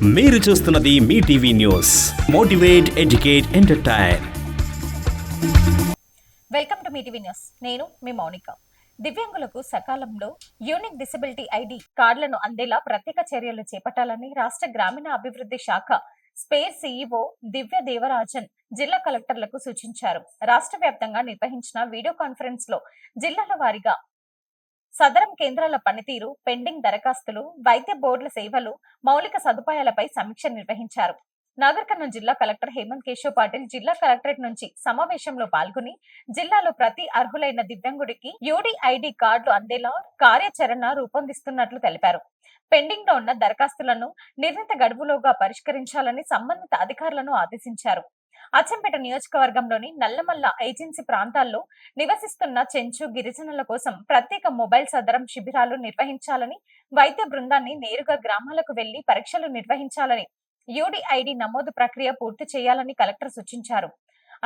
మీరు చూస్తున్నది మీ TV news. Motivate, educate, entertain. Welcome to మీ టీవీ న్యూస్. నేను మీ మౌనిక. దివ్యాంగులకు సకాలంలో యూనిక్ డిసెబిలిటీ ఐడి కార్డులను అందేలా ప్రత్యేక చర్యలు చేపట్టాలని రాష్ట్ర గ్రామీణ అభివృద్ధి శాఖ స్పేర్ సీఈఓ దివ్య దేవరాజన్ జిల్లా కలెక్టర్లకు సూచించారు. రాష్ట్ర వ్యాప్తంగా నిర్వహించిన వీడియో కాన్ఫరెన్స్ లో జిల్లాల వారీగా సదరం కేంద్రాల పనితీరు, పెండింగ్ దరఖాస్తులు, వైద్య బోర్డుల సేవలు, మౌలిక సదుపాయాలపై సమీక్ష నిర్వహించారు. నాగర్ కర్నూలు జిల్లా కలెక్టర్ హేమంత్ కేశవ్ పాటిల్ జిల్లా కలెక్టరేట్ నుంచి సమావేశంలో పాల్గొని జిల్లాలో ప్రతి అర్హులైన దివ్యాంగుడికి యూడీఐడి కార్డులు అందేలా కార్యాచరణ రూపొందిస్తున్నట్లు తెలిపారు. పెండింగ్ లో ఉన్న దరఖాస్తులను నిర్ణీత గడువులోగా పరిష్కరించాలని సంబంధిత అధికారులను ఆదేశించారు. అచ్చంపేట నియోజకవర్గంలోని నల్లమల్ల ఏజెన్సీ ప్రాంతాల్లో నివసిస్తున్న చెంచు గిరిజనుల కోసం ప్రత్యేక మొబైల్ సదరం శిబిరాలు నిర్వహించాలని, వైద్య బృందాన్ని నేరుగా గ్రామాలకు వెళ్లి పరీక్షలు నిర్వహించాలని, యూడీఐడి నమోదు ప్రక్రియ పూర్తి చేయాలని కలెక్టర్ సూచించారు.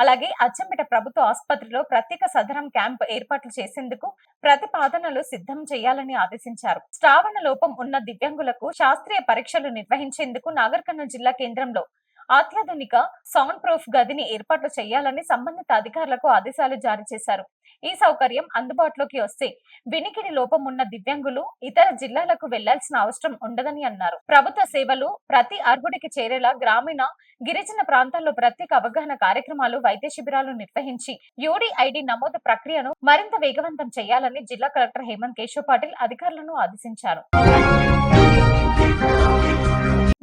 అలాగే అచ్చంపేట ప్రభుత్వ ఆసుపత్రిలో ప్రత్యేక సదరం క్యాంప్ ఏర్పాట్లు చేసేందుకు ప్రతిపాదనలు సిద్ధం చేయాలని ఆదేశించారు. శ్రావణ లోపం ఉన్న దివ్యాంగులకు శాస్త్రీయ పరీక్షలు నిర్వహించేందుకు నాగర్ కర్నూలు జిల్లా కేంద్రంలో అత్యాధునిక సౌండ్ ప్రూఫ్ గదిని ఏర్పాట్లు చేయాలని సంబంధిత అధికారులకు ఆదేశాలు జారీ చేశారు. ఈ సౌకర్యం అందుబాటులోకి వస్తే వినికిడి లోపం ఉన్న దివ్యాంగులు ఇతర జిల్లాలకు వెళ్లాల్సిన అవసరం ఉండదని అన్నారు. ప్రభుత్వ సేవలు ప్రతి అర్హుడికి చేరేలా గ్రామీణ, గిరిజన ప్రాంతాల్లో ప్రత్యేక అవగాహన కార్యక్రమాలు, వైద్య శిబిరాలు నిర్వహించి యూడీఐడి నమోదు ప్రక్రియను మరింత వేగవంతం చేయాలని జిల్లా కలెక్టర్ హేమంత్ కేశవ్ పాటిల్ అధికారులను ఆదేశించారు.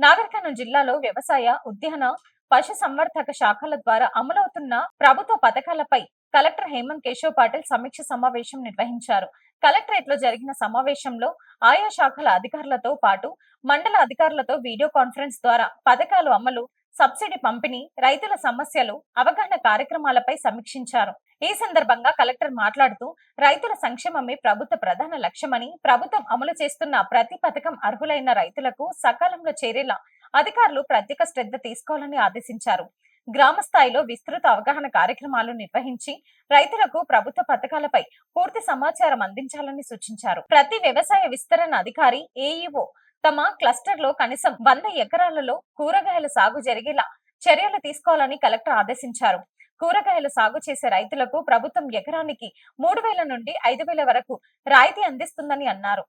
నాగర్ కర్నూలు జిల్లాలో వ్యవసాయ, ఉద్యాన, పశు సంవర్ధక శాఖల ద్వారా అమలవుతున్న ప్రభుత్వ పథకాలపై కలెక్టర్ హేమంత్ కేశవ్ పాటిల్ సమీక్ష సమావేశం నిర్వహించారు. కలెక్టరేట్ లో జరిగిన సమావేశంలో ఆయా శాఖల అధికారులతో పాటు మండల అధికారులతో వీడియో కాన్ఫరెన్స్ ద్వారా పథకాలు అమలు, సబ్సిడీ పంపిణీ, రైతుల సమస్యలు, అవగాహన కార్యక్రమాలపై సమీక్షించారు. ఈ సందర్భంగా కలెక్టర్ మాట్లాడుతూ రైతుల సంక్షేమమే ప్రభుత్వ ప్రధాన లక్ష్యమని, ప్రభుత్వం అమలు చేస్తున్న ప్రతి పథకం అర్హులైన రైతులకు సకాలంలో చేరేలా అధికారులు ప్రత్యేక శ్రద్ధ తీసుకోవాలని ఆదేశించారు. గ్రామ స్థాయిలో విస్తృత అవగాహన కార్యక్రమాలు నిర్వహించి రైతులకు ప్రభుత్వ పథకాలపై పూర్తి సమాచారం అందించాలని సూచించారు. ప్రతి వ్యవసాయ విస్తరణ అధికారి, ఏఈఓ తమ క్లస్టర్ లో కనీసం 100 ఎకరాలలో కూరగాయల సాగు జరిగేలా చర్యలు తీసుకోవాలని కలెక్టర్ ఆదేశించారు. కూరగాయల సాగు చేసే రైతులకు ప్రభుత్వం ఎకరానికి 3,000 నుండి 5,000 వరకు రాయితీ అందిస్తుందని అన్నారు.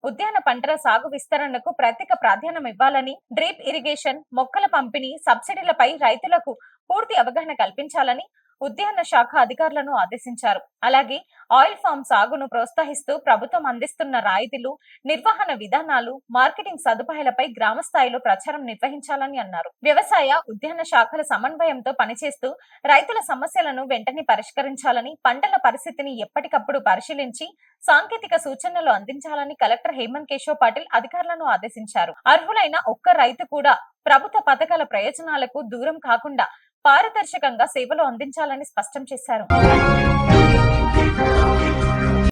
ఉద్యాన పంటల సాగు విస్తరణకు ప్రత్యేక ప్రాధాన్యం ఇవ్వాలని, డ్రిప్ ఇరిగేషన్, మొక్కల పంపిణీ, సబ్సిడీలపై రైతులకు పూర్తి అవగాహన కల్పించాలని ఉద్యాన శాఖ అధికారులను ఆదేశించారు. అలాగే ఆయిల్ ఫామ్ సాగును ప్రోత్సహిస్తూ ప్రభుత్వం అందిస్తున్న రాయితీలు, నిర్వహణ విధానాలు, మార్కెటింగ్ సదుపాయాలపై గ్రామ స్థాయిలో ప్రచారం నిర్వహించాలని అన్నారు. వ్యవసాయ, ఉద్యాన శాఖల సమన్వయంతో పనిచేస్తూ రైతుల సమస్యలను వెంటనే పరిష్కరించాలని, పంటల పరిస్థితిని ఎప్పటికప్పుడు పరిశీలించి సాంకేతిక సూచనలు అందించాలని కలెక్టర్ హేమంత్ కేశవ్ పాటిల్ అధికారులను ఆదేశించారు. అర్హులైన ఒక్క రైతు కూడా ప్రభుత్వ పథకాల ప్రయోజనాలకు దూరం కాకుండా పారదర్శకంగా సేవలు అందించాలని స్పష్టం చేశారు.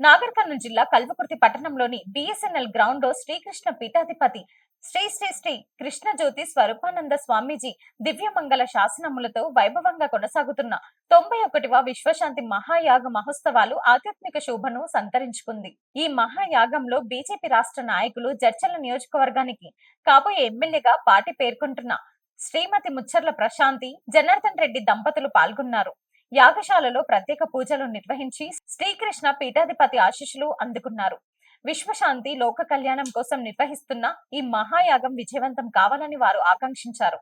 నాగర్ కర్నూలు జిల్లా కల్వకుర్తి పట్టణంలోని బిఎస్ఎన్ఎల్ గ్రౌండ్ లో శ్రీకృష్ణ పీఠాధిపతి శ్రీ శ్రీ శ్రీ కృష్ణజ్యోతి స్వరూపానంద స్వామీజీ దివ్యమంగళ శాసనములతో వైభవంగా కొనసాగుతున్న 91వ విశ్వశాంతి మహాయాగ మహోత్సవాలు ఆధ్యాత్మిక శోభను సంతరించుకుంది. ఈ మహాయాగంలో బీజేపీ రాష్ట్ర నాయకులు, జడ్చర్ల నియోజకవర్గానికి కాబోయే ఎమ్మెల్యేగా పార్టీ పేర్కొంటున్న శ్రీమతి ముచ్చర్ల ప్రశాంతి, జనార్దన్ రెడ్డి దంపతులు పాల్గొన్నారు. యాగశాలలో ప్రత్యేక పూజలు నిర్వహించి శ్రీకృష్ణ పీఠాధిపతి ఆశీస్సులు అందుకున్నారు. విశ్వశాంతి, లోక కళ్యాణం కోసం నిర్వహిస్తున్న ఈ మహాయాగం విజయవంతం కావాలని వారు ఆకాంక్షించారు.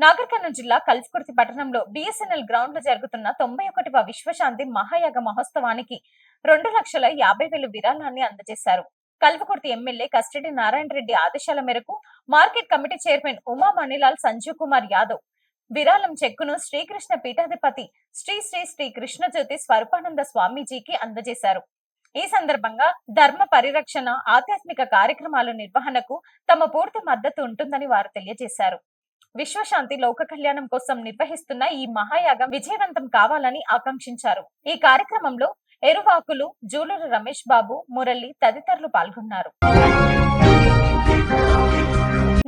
నాగర్ కర్నూలు జిల్లా కల్వకుర్తి పట్టణంలో బిఎస్ఎన్ఎల్ గ్రౌండ్ లో జరుగుతున్న 91వ విశ్వశాంతి మహాయాగ మహోత్సవానికి 2,50,000 విరాళాన్ని అందజేశారు. కల్వకుర్తి ఎమ్మెల్యే కస్టడీ నారాయణ రెడ్డి ఆదేశాల మేరకు market committee chairman Uma Manilal Sanjeev Kumar Yadav విరాళం చెక్కును శ్రీకృష్ణ పీఠాధిపతి శ్రీ శ్రీ శ్రీ కృష్ణజ్యోతి స్వరూపానంద స్వామీజీకి అందజేశారు. ఈ సందర్భంగా ధర్మ పరిరక్షణ, ఆధ్యాత్మిక కార్యక్రమాల నిర్వహణకు తమ పూర్తి మద్దతు ఉంటుందని వారు తెలియజేశారు. విశ్వశాంతి, లోక కళ్యాణం కోసం నిర్వహిస్తున్న ఈ మహాయాగం విజయవంతం కావాలని ఆకాంక్షించారు. ఈ కార్యక్రమంలో ఎరువాకులు, జూలూరు రమేష్ బాబు, మురళి తదితరులు పాల్గొన్నారు.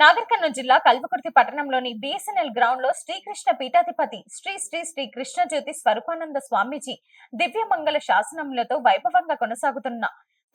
నాగర్ కర్నూలు జిల్లా కల్వకుర్తి పట్టణంలోని బిఎస్ఎన్ఎల్ గ్రౌండ్ లో శ్రీకృష్ణ పీఠాధిపతి శ్రీ శ్రీ శ్రీ కృష్ణజ్యోతి స్వరూపానంద స్వామీజీ దివ్యమంగళ శాసనములతో వైభవంగా కొనసాగుతున్న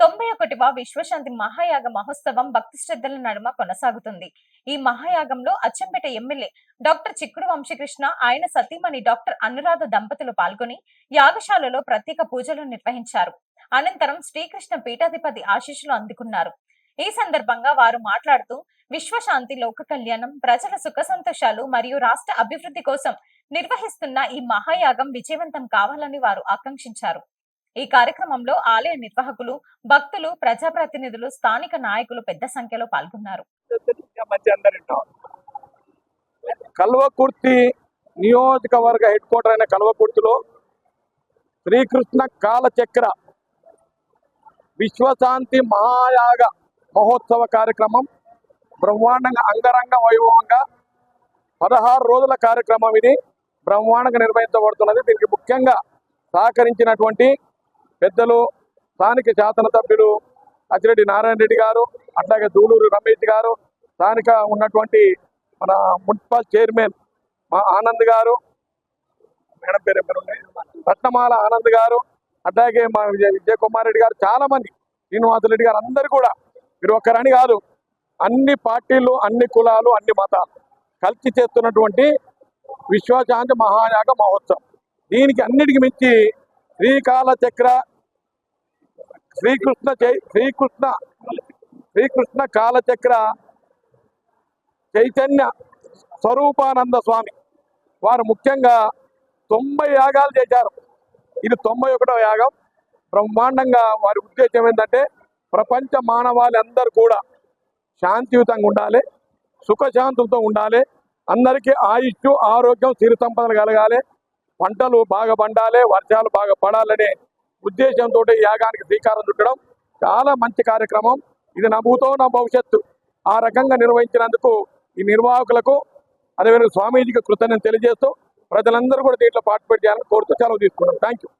91వ విశ్వశాంతి మహాయాగ మహోత్సవం భక్తి శ్రద్ధల నడుమ కొనసాగుతుంది. ఈ మహాయాగంలో అచ్చంపేట ఎమ్మెల్యే డాక్టర్ చిక్కుడు వంశీకృష్ణ, ఆయన సతీమణి డాక్టర్ అనురాధ దంపతులు పాల్గొని యాగశాలలో ప్రత్యేక పూజలు నిర్వహించారు. అనంతరం శ్రీకృష్ణ పీఠాధిపతి ఆశీస్సులు అందుకున్నారు. ఈ సందర్భంగా వారు మాట్లాడుతూ విశ్వశాంతి, లోక కళ్యాణం, ప్రజల సుఖ సంతోషాలు మరియు రాష్ట్ర అభివృద్ధి కోసం నిర్వహిస్తున్న ఈ మహాయాగం విజయవంతం కావాలని వారు ఆకాంక్షించారు. ఈ కార్యక్రమంలో ఆలయ నిర్వాహకులు, భక్తులు, ప్రజాప్రతినిధులు, స్థానిక నాయకులు పెద్ద సంఖ్యలో పాల్గొన్నారు. కల్వకుర్తి నియోజకవర్గ హెడ్ క్వార్టర్ అయిన కల్వకుర్తిలో శ్రీకృష్ణ కాలచక్ర విశ్వశాంతి మహాయాగ మహోత్సవ కార్యక్రమం బ్రహ్మాండంగా అంగరంగ వైభవంగా 16 రోజుల కార్యక్రమం ఇది బ్రహ్మాండంగా నిర్వహించబడుతున్నది. దీనికి ముఖ్యంగా సహకరించినటువంటి పెద్దలు, స్థానిక శాసనసభ్యులు అచ్చిరెడ్డి నారాయణ రెడ్డి గారు, అట్లాగే దూలూరు రమేష్ గారు, స్థానిక ఉన్నటువంటి మన మున్సిపల్ చైర్మన్ మా ఆనంద్ గారు, మేడం పేరు రత్నమాల ఆనంద్ గారు, అట్లాగే మా విజయ్ కుమార్ రెడ్డి గారు, చాలా మంది, శ్రీనివాసరెడ్డి గారు, అందరు కూడా మీరు ఒక్కరని కాదు, అన్ని పార్టీలు, అన్ని కులాలు, అన్ని మతాలు కలిసి చేస్తున్నటువంటి విశ్వశాంతి మహాయాగ మహోత్సవం. దీనికి అన్నిటికి మించి శ్రీకాలచక్ర శ్రీకృష్ణ కాలచక్ర చైతన్య స్వరూపానంద స్వామి వారు ముఖ్యంగా 90 యాగాలు చేశారు. ఇది 91వ యాగం. బ్రహ్మాండంగా వారి ఉద్దేశం ఏంటంటే ప్రపంచ మానవాళి అందరూ కూడా శాంతియుతంగా ఉండాలి, సుఖశాంతులతో ఉండాలి, అందరికీ ఆయుష్, ఆరోగ్యం, సిరి సంపదలు కలగాలి, పంటలు బాగా పండాలి, వర్షాలు బాగా పడాలనే ఉద్దేశంతో ఈ యాగానికి శ్రీకారం చుట్టడం చాలా మంచి కార్యక్రమం. ఇది నా భూతో నా భవిష్యత్తు. ఆ రకంగా నిర్వహించినందుకు ఈ నిర్వాహకులకు, అదేవిధంగా స్వామీజీకి కృతజ్ఞతలు తెలియజేస్తూ ప్రజలందరూ కూడా దీంట్లో పార్టిసిపేట్ చేయాలని కోరుతూ సెలవు తీసుకున్నాం. Thank you.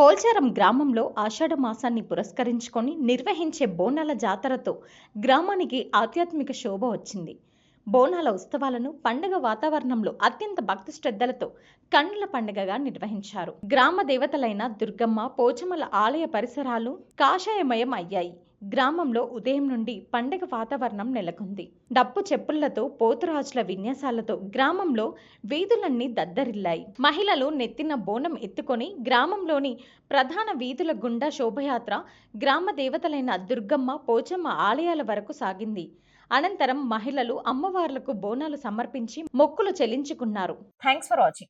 కోల్చారం గ్రామంలో ఆషాఢ మాసాన్ని పురస్కరించుకొని నిర్వహించే బోనాల జాతరతో గ్రామానికి ఆధ్యాత్మిక శోభ వచ్చింది. బోనాల ఉత్సవాలను పండుగ వాతావరణంలో అత్యంత భక్తి శ్రద్ధలతో కన్నుల పండుగగా నిర్వహించారు. గ్రామ దేవతలైన దుర్గమ్మ, పోచమ్మల ఆలయ పరిసరాలు కాషాయమయం అయ్యాయి. గ్రామంలో ఉదయం నుండి పండుగ వాతావరణం నెలకొంది. డప్పు చెప్పులతో, పోతురాజుల విన్యాసాలతో గ్రామంలో వీధులన్నీ దద్దరిల్లాయి. మహిళలు నెత్తిన బోనం ఎత్తుకొని గ్రామంలోని ప్రధాన వీధుల గుండా శోభయాత్ర గ్రామ దేవతలైన దుర్గమ్మ, పోచమ్మ ఆలయాల వరకు సాగింది. అనంతరం మహిళలు అమ్మవార్లకు బోనాలు సమర్పించి మొక్కులు చెల్లించుకున్నారు. Thanks for watching.